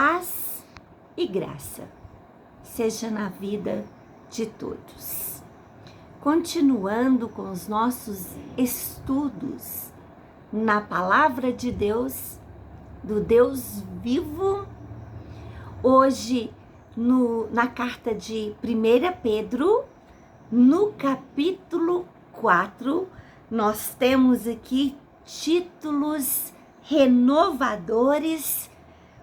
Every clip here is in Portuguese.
paz e graça seja na vida de todos. Continuando com os nossos estudos na palavra de Deus, do Deus vivo, hoje na carta de 1 Pedro, no capítulo 4, nós temos aqui títulos renovadores,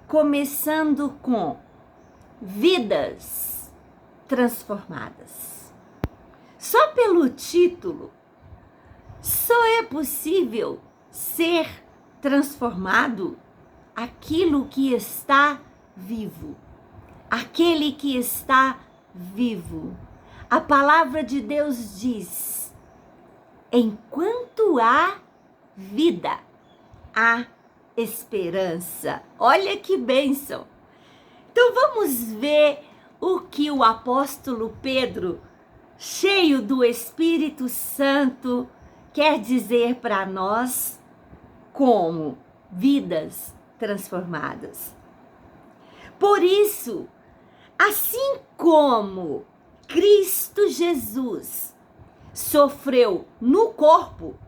começando com vidas transformadas. Só pelo título, só é possível ser transformado aquilo que está vivo, aquele que está vivo. A palavra de Deus diz: enquanto há vida, há esperança. Olha que bênção! Então vamos ver o que o apóstolo Pedro, cheio do Espírito Santo, quer dizer para nós como vidas transformadas. Por isso, assim como Cristo Jesus sofreu no corpo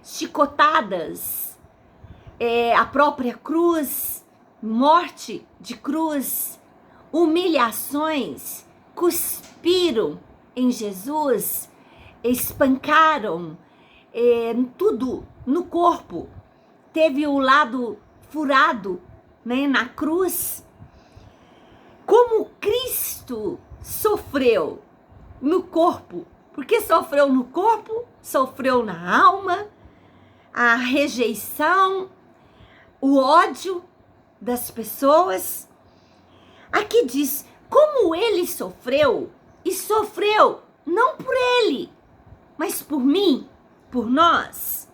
chicotadas, a própria cruz, morte de cruz, humilhações, cuspiram em Jesus, espancaram, tudo no corpo. Teve o lado furado, né, na cruz. Como Cristo sofreu no corpo, porque sofreu no corpo, sofreu na alma, a rejeição, o ódio das pessoas. Aqui diz, como ele sofreu, e sofreu não por ele, mas por mim, por nós.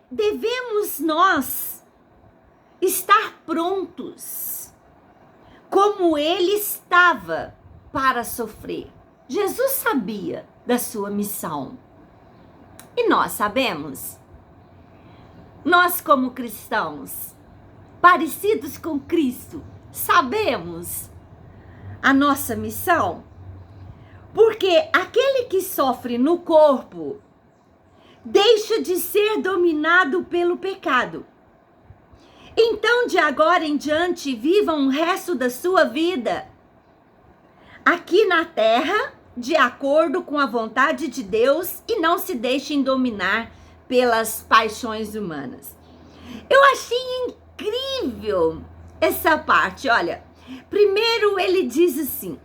Devemos nós estar prontos, como ele estava para sofrer. Jesus sabia da sua missão. E nós sabemos. Nós, como cristãos, parecidos com Cristo, sabemos a nossa missão. Porque aquele que sofre no corpo deixa de ser dominado pelo pecado. Então, de agora em diante, vivam o resto da sua vida aqui na terra, de acordo com a vontade de Deus, e não se deixem dominar pelas paixões humanas. Eu achei incrível essa parte, olha. Primeiro ele diz assim,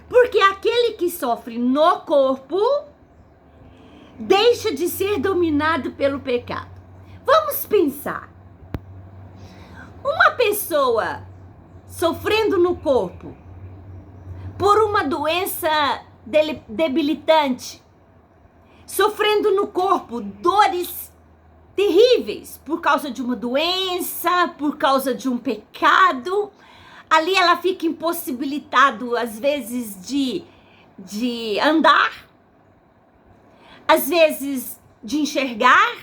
porque aquele que sofre no corpo deixa de ser dominado pelo pecado. Vamos pensar. Uma pessoa sofrendo no corpo por uma doença debilitante, sofrendo no corpo dores terríveis por causa de uma doença, por causa de um pecado, ali ela fica impossibilitado às vezes de andar, às vezes de enxergar.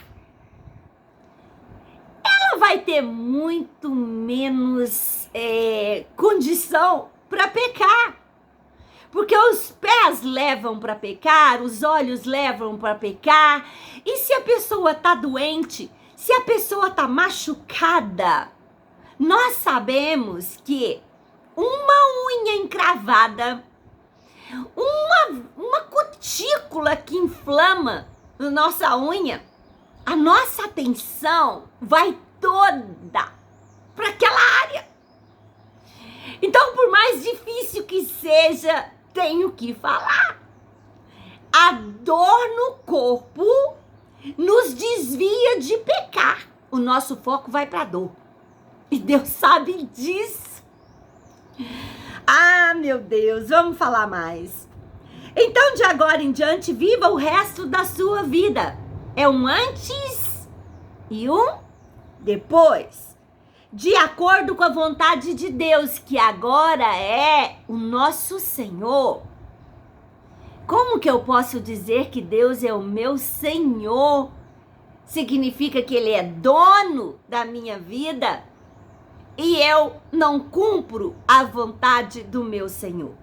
Ela vai ter muito menos condição para pecar. Porque os pés levam para pecar, os olhos levam para pecar. E se a pessoa está doente, se a pessoa está machucada, nós sabemos que uma unha encravada, uma cutícula que inflama na nossa unha, a nossa atenção vai toda para aquela área. Então, por mais difícil que seja, tenho que falar. A dor no corpo nos desvia de pecar. O nosso foco vai para a dor. E Deus sabe disso. Ah, meu Deus, vamos falar mais. Então, de agora em diante, viva o resto da sua vida. É um antes e um depois. De acordo com a vontade de Deus, que agora é o nosso Senhor. Como que eu posso dizer que Deus é o meu Senhor? Significa que Ele é dono da minha vida? e eu não cumpro a vontade do meu Senhor.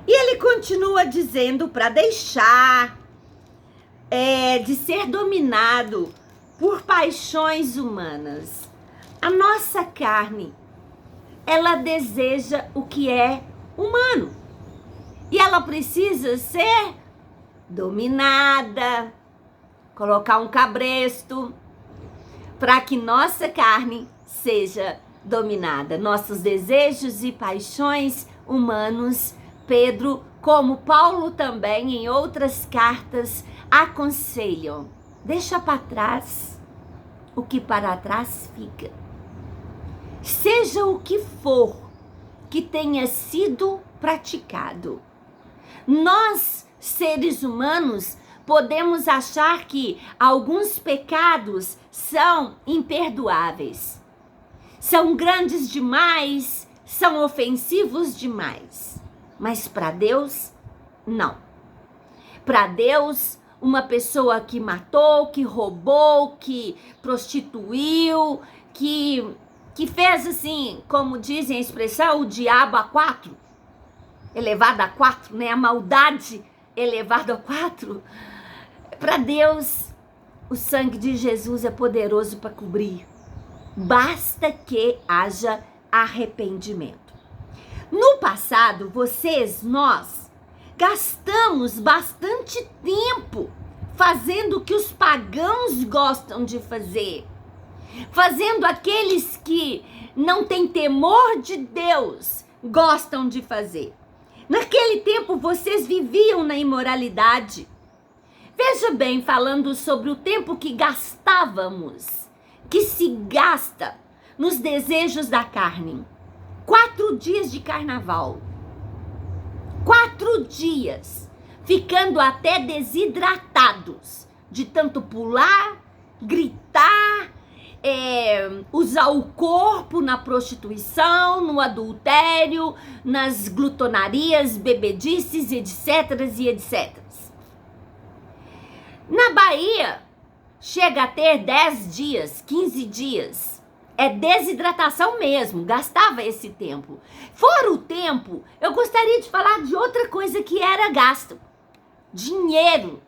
E ele continua dizendo para deixar de ser dominado por paixões humanas. A nossa carne, ela deseja o que é humano. E ela precisa ser dominada, colocar um cabresto, para que nossa carne seja dominada. Nossos desejos e paixões humanos, Pedro, como Paulo também em outras cartas, aconselham: deixa para trás o que para trás fica. Seja o que for que tenha sido praticado. Nós, seres humanos, podemos achar que alguns pecados são imperdoáveis, são grandes demais, são ofensivos demais. Mas para Deus, não. Para Deus, uma pessoa que matou, que roubou, que prostituiu, que fez assim, como dizem a expressão, o diabo a 4, elevado a 4, né? A maldade elevado a 4. Para Deus, o sangue de Jesus é poderoso para cobrir. Basta que haja arrependimento. No passado, nós, gastamos bastante tempo fazendo o que os pagãos gostam de fazer. Fazendo aqueles que não têm temor de Deus gostam de fazer. Naquele tempo, vocês viviam na imoralidade. Veja bem, falando sobre o tempo que gastávamos, que se gasta nos desejos da carne. 4 dias de carnaval. 4 dias, ficando até desidratados, de tanto pular, gritar, usar o corpo na prostituição, no adultério, nas glutonarias, bebedices, etc. e etc. Na Bahia, chega a ter 10 dias, 15 dias. É desidratação mesmo, gastava esse tempo. Fora o tempo, eu gostaria de falar de outra coisa que era gasto. Dinheiro.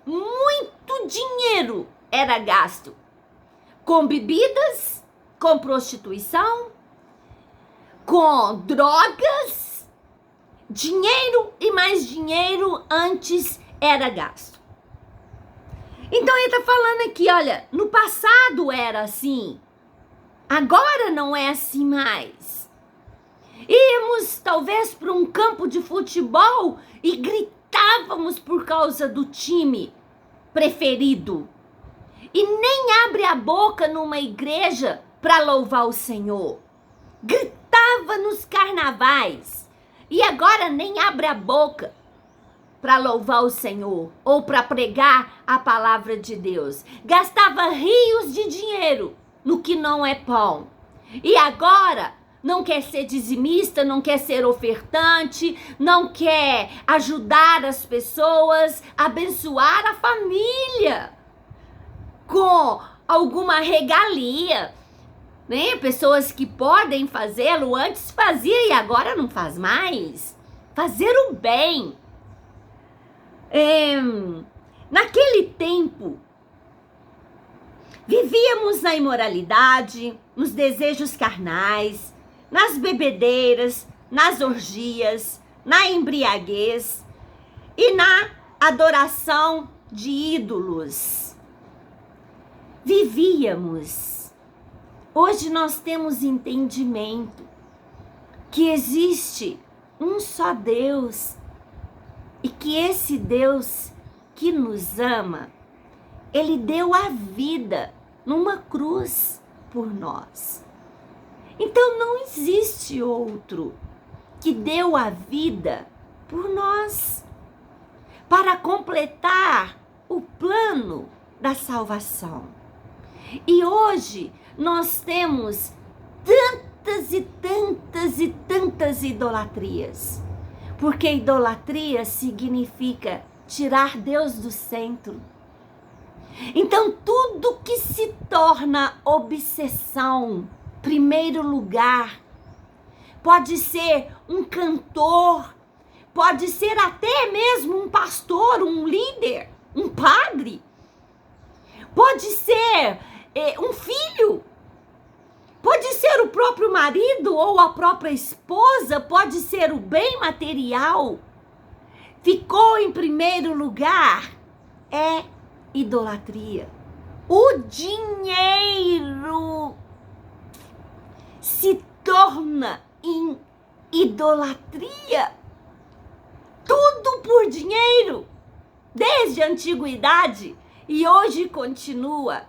Muito dinheiro era gasto. Com bebidas, com prostituição, com drogas. Dinheiro e mais dinheiro antes era gasto. Então ele está falando aqui, olha, no passado era assim. Agora não é assim mais. Íamos talvez para um campo de futebol e gritávamos por causa do time preferido. E nem abre a boca numa igreja para louvar o Senhor. Gritava nos carnavais e agora nem abre a boca para louvar o Senhor ou para pregar a palavra de Deus. Gastava rios de dinheiro no que não é pão. E agora não quer ser dizimista, não quer ser ofertante, não quer ajudar as pessoas, abençoar a família com alguma regalia, né? Pessoas que podem fazê-lo, antes fazia e agora não faz mais. Fazer o bem. Naquele tempo, vivíamos na imoralidade, nos desejos carnais, nas bebedeiras, nas orgias, na embriaguez e na adoração de ídolos. Vivíamos. Hoje nós temos entendimento que existe um só Deus e que esse Deus que nos ama, Ele deu a vida numa cruz por nós. Então não existe outro que deu a vida por nós para completar o plano da salvação. E hoje nós temos tantas e tantas e tantas idolatrias, porque idolatria significa tirar Deus do centro. Então tudo que se torna obsessão primeiro lugar. Pode ser um cantor, pode ser até mesmo um pastor, um líder, um padre. Pode ser um filho. Pode ser o próprio marido ou a própria esposa, pode ser o bem material. Ficou em primeiro lugar, é idolatria. O dinheiro se torna em idolatria. Tudo por dinheiro, desde a antiguidade e hoje continua.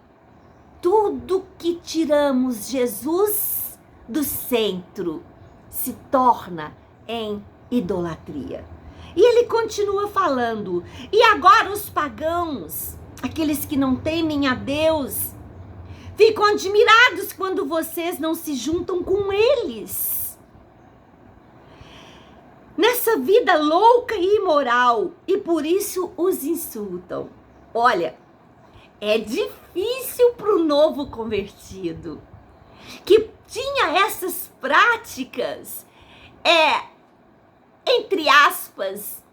Tudo que tiramos Jesus do centro se torna em idolatria. E ele continua falando, e agora os pagãos, aqueles que não temem a Deus, ficam admirados quando vocês não se juntam com eles. Nessa vida louca e imoral, e por isso os insultam. Olha, é difícil para o novo convertido, que tinha essas práticas, entre aspas,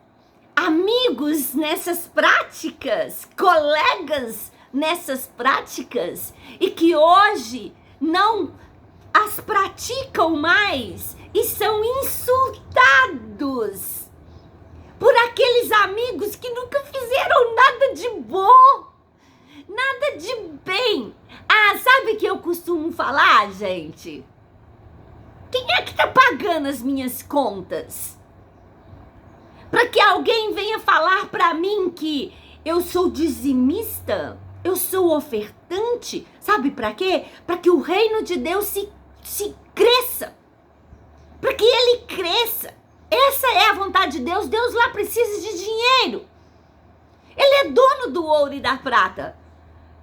amigos nessas práticas, colegas nessas práticas, e que hoje não as praticam mais e são insultados por aqueles amigos que nunca fizeram nada de bom, nada de bem. Ah, sabe o que eu costumo falar, gente? Quem é que tá pagando as minhas contas? Para que alguém venha falar para mim que eu sou dizimista, eu sou ofertante, sabe para quê? Para que o reino de Deus se cresça, para que ele cresça. Essa é a vontade de Deus. Deus lá precisa de dinheiro. Ele é dono do ouro e da prata,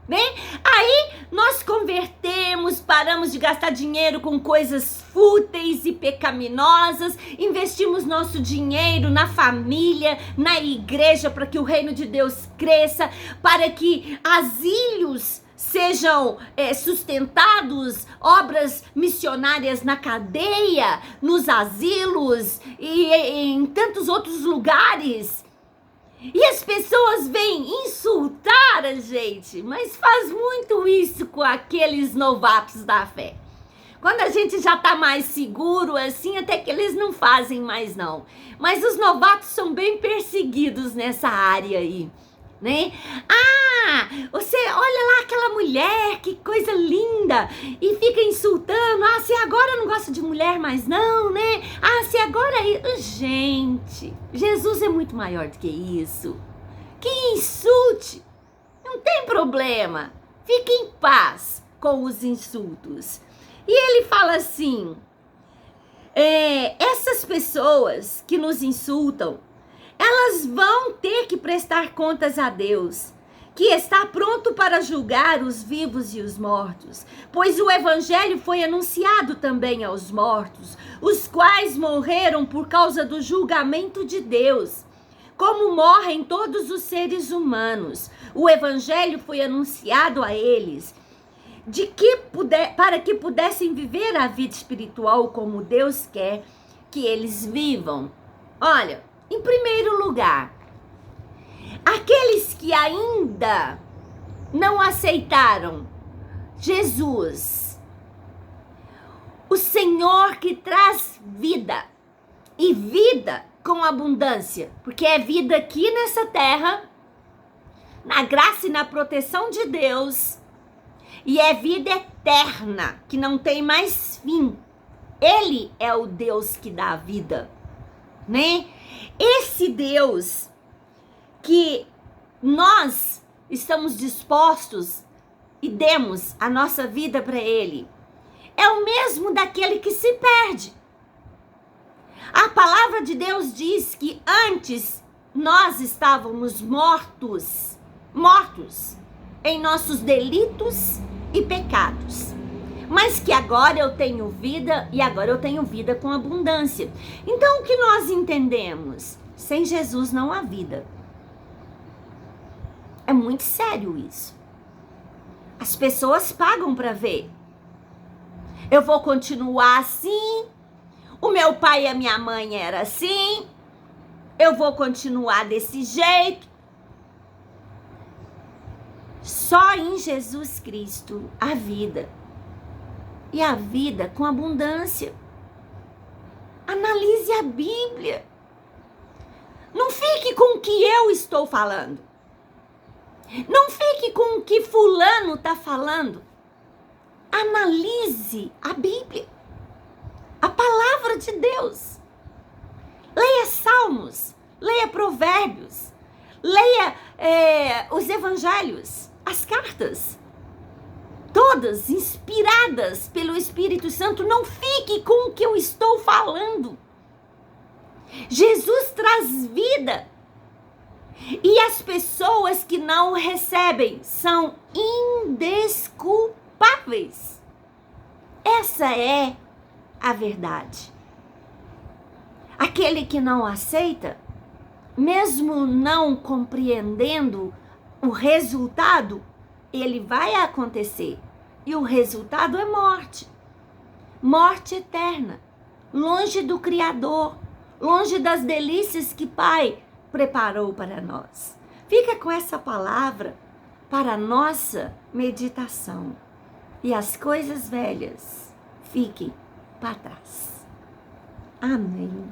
né? Aí nós convertemos, paramos de gastar dinheiro com coisas fúteis e pecaminosas, investimos nosso dinheiro na família, na igreja, para que o reino de Deus cresça, para que asilos sejam sustentados, obras missionárias na cadeia, nos asilos e em tantos outros lugares. E as pessoas vêm insultar a gente, mas faz muito isso com aqueles novatos da fé. Quando a gente já tá mais seguro, assim, até que eles não fazem mais não. Mas os novatos são bem perseguidos nessa área aí, né? Ah, você olha lá aquela mulher, que coisa linda, e fica insultando. Ah, se agora não gosta de mulher mais não, né? Ah, se agora... Gente, Jesus é muito maior do que isso. Que insulte, não tem problema. Fique em paz com os insultos. E ele fala assim, essas pessoas que nos insultam, elas vão ter que prestar contas a Deus, que está pronto para julgar os vivos e os mortos, pois o evangelho foi anunciado também aos mortos, os quais morreram por causa do julgamento de Deus, como morrem todos os seres humanos. O evangelho foi anunciado a eles, para que pudessem viver a vida espiritual como Deus quer que eles vivam. Olha, em primeiro lugar, aqueles que ainda não aceitaram Jesus, o Senhor que traz vida, e vida com abundância, porque é vida aqui nessa terra, na graça e na proteção de Deus, e é vida eterna, que não tem mais fim. Ele é o Deus que dá a vida, né? Esse Deus que nós estamos dispostos e demos a nossa vida para ele, é o mesmo daquele que se perde. A palavra de Deus diz que antes nós estávamos mortos em nossos delitos e pecados, mas que agora eu tenho vida, e agora eu tenho vida com abundância. Então o que nós entendemos? Sem Jesus não há vida. É muito sério isso. As pessoas pagam para ver. Eu vou continuar assim. O meu pai e a minha mãe era assim. Eu vou continuar desse jeito. Só em Jesus Cristo a vida. E a vida com abundância. Analise a Bíblia. Não fique com o que eu estou falando. Não fique com o que fulano está falando. Analise a Bíblia. A palavra de Deus. Leia Salmos. Leia Provérbios. Leia os Evangelhos. As cartas. Todas inspiradas pelo Espírito Santo. Não fique com o que eu estou falando. Jesus traz vida. E as pessoas que não o recebem são indesculpáveis. Essa é a verdade. Aquele que não aceita, mesmo não compreendendo o resultado, ele vai acontecer. E o resultado é morte. Morte eterna. Longe do Criador. Longe das delícias que Pai preparou para nós. Fica com essa palavra para a nossa meditação. E as coisas velhas fiquem para trás. Amém.